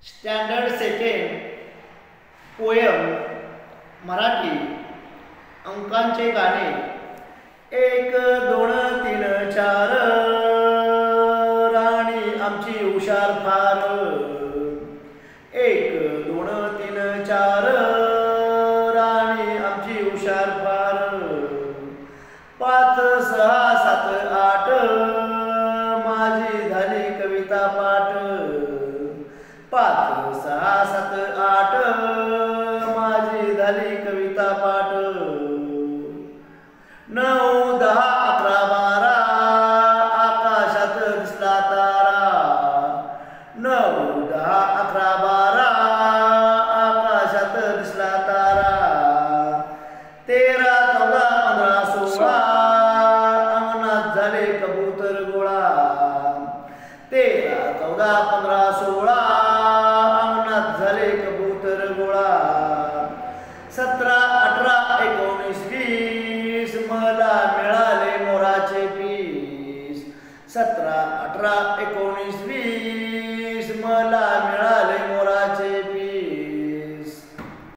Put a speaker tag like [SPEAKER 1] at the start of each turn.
[SPEAKER 1] standard second poem Marathi अंकांचे गाणे 1 2 3 4 राणी आमची हुशार फार 1 2 3 4 राणी आमची हुशार फार 5 6 7 8 माझी झाली कविता पाठ 5 6 7 8 माझी झाली कविता पाठ 9 10 11 12 आकाशात दिसला तारा 9 10 11 12 आकाशात दिसला तारा 13 14 15 16 अंगणात झाले कबूतर गोळा 13 14 15 16 अंगणात झाले कबूतर गोळा 17 18 19 20 मला मिळाले मोराचे पीस 17 18 19 20 मला